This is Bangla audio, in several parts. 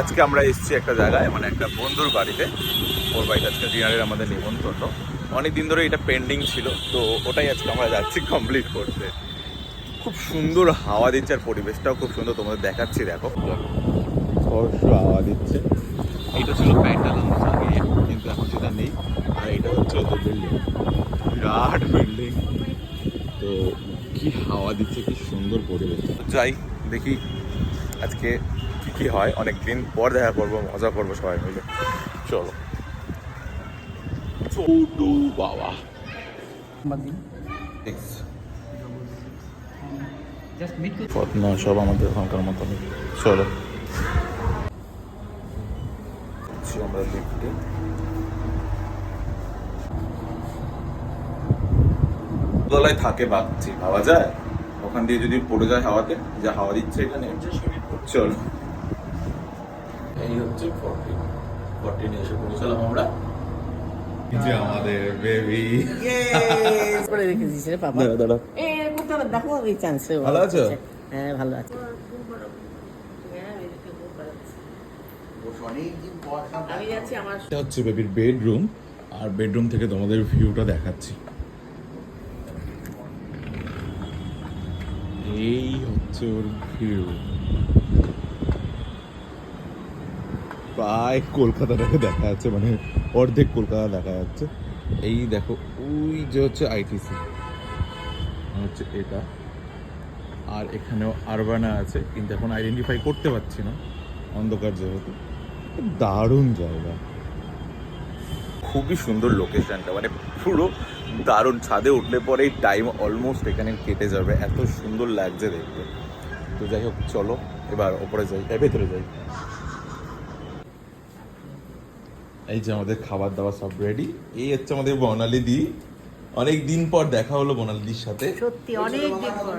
আজকে আমরা এসেছি একটা জায়গায়, মানে একটা বন্ধুর বাড়িতে। ওর বাড়িতে আজকে ডিনারের আমাদের নিমন্ত্রণ। অনেক দিন ধরে এটা পেন্ডিং ছিল, তো ওটাই আজকে আমরা যাচ্ছি কমপ্লিট করতে। খুব সুন্দর হাওয়া দিচ্ছে আর পরিবেশটাও খুব সুন্দর, তোমাদের দেখাচ্ছি। দেখো হাওয়া দিচ্ছে। এইটা ছিল প্যান্টালান্স আগে, কিন্তু এখন সেটা নেই। আর এটা হচ্ছে ওদের বিল্ডিং, বিরাট বিল্ডিং। তো কি হাওয়া দিচ্ছে, কি সুন্দর পরিবেশ। যাই দেখি আজকে কি কি হয়। অনেকদিন পর দেখা করবো, মজা করবো সবাই মিলে। চলো। বাবা না, সব আমাদের ওখানকার মতন। চলো আমরা লিফটে। তলায় থাকে ভাবছি, ভাবা যায় ওখান দিয়ে যদি পড়ে যায় হাওয়াতে, যা হাওয়া দিচ্ছে এখানে। চলো, এই হচ্ছে 14 এসে পৌঁছালাম আমরা। যে আমাদের বেবি করে রেখেছিস রে বাবা। দাঁড়া এ কোথা দেখো এই চান্সে ভালো আছো? হ্যাঁ ভালো আছি। আমি যাচ্ছি আমার। এটা হচ্ছে বেবির বেডরুম, আর বেডরুম থেকে তোমাদের ভিউটা দেখাচ্ছি। এই হচ্ছে ওর ভিউ, প্রায় কলকাতাটাকে দেখা যাচ্ছে, মানে অর্ধেক কলকাতা দেখা যাচ্ছে। এই দেখো ওই যে হচ্ছে আইটিসি হচ্ছে এটা, আর এখানেও আরবানা আছে, কিন্তু এখন আইডেন্টিফাই করতে পারছি না, অন্ধকার যেহেতু। দারুণ জায়গা, খুবই সুন্দর লোকেশনটা, মানে পুরো দারুণ। ছাদে উঠলে পরেই টাইম অলমোস্ট এখানে কেটে যাবে, এত সুন্দর লাগছে দেখতে। তো যাই হোক, চলো এবার ওপরে যাই, ভেতরে যাই। এই যে আমাদের খাবার দাবার সব রেডি। এই হচ্ছে আমাদের বর্ণালী দি, অনেক দিন পর দেখা হলো বর্ণালীদির সাথে। সত্যি অনেক দিন পর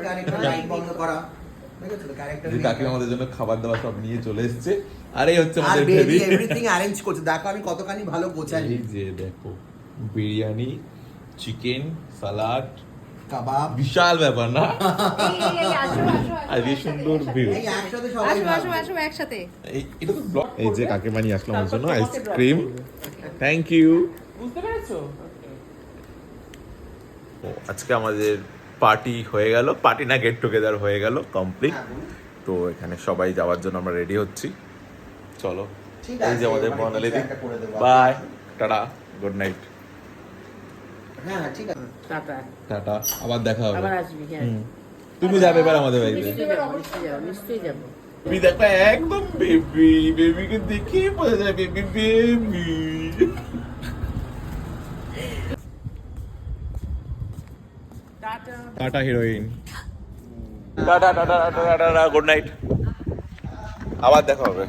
কাকিমা আমাদের জন্য খাবার দাবার সব নিয়ে চলে এসেছে। আর এই হচ্ছে আমাদের বেবি এভরিথিং অ্যারেঞ্জ করছে। দেখো আমি কতখানি ভালো গোছাই। এই যে দেখো, বিরিয়ানি, চিকেন, সালাড, কাবাব, বিশাল ব্যাপার না? আর এই সুন্দর ভিউ। এই একসাথে সবাই একসাথে। এটা তো ব্লগ। এই যে কাকিমা নিয়ে আসলাম আমার জন্য আইসক্রিম। Thank you. বুঝতে পেরেছো? আজকে আমাদের পার্টি হয়ে গেল, পার্টি না গেট টুগেদার হয়ে গেল কমপ্লিট। তো এখানে সবাই যাওয়ার জন্য আমরা রেডি হচ্ছি। চলো, এই যে আমাদের বর্ণালী দি। Bye, tata, good night. হ্যাঁ ঠিক আছে, টাটা। টাটা, আবার দেখা হবে। আবার আসবি। হ্যাঁ তুমি যাবে এবার আমাদের বাড়িতে? নিশ্চয়ই যাবো। বেবি দেখো, একদম বেবি, বেবিকে দেখে বোঝা যায় baby baby. Tata heroine, tata tata tata tata, good night, আবার দেখা হবে।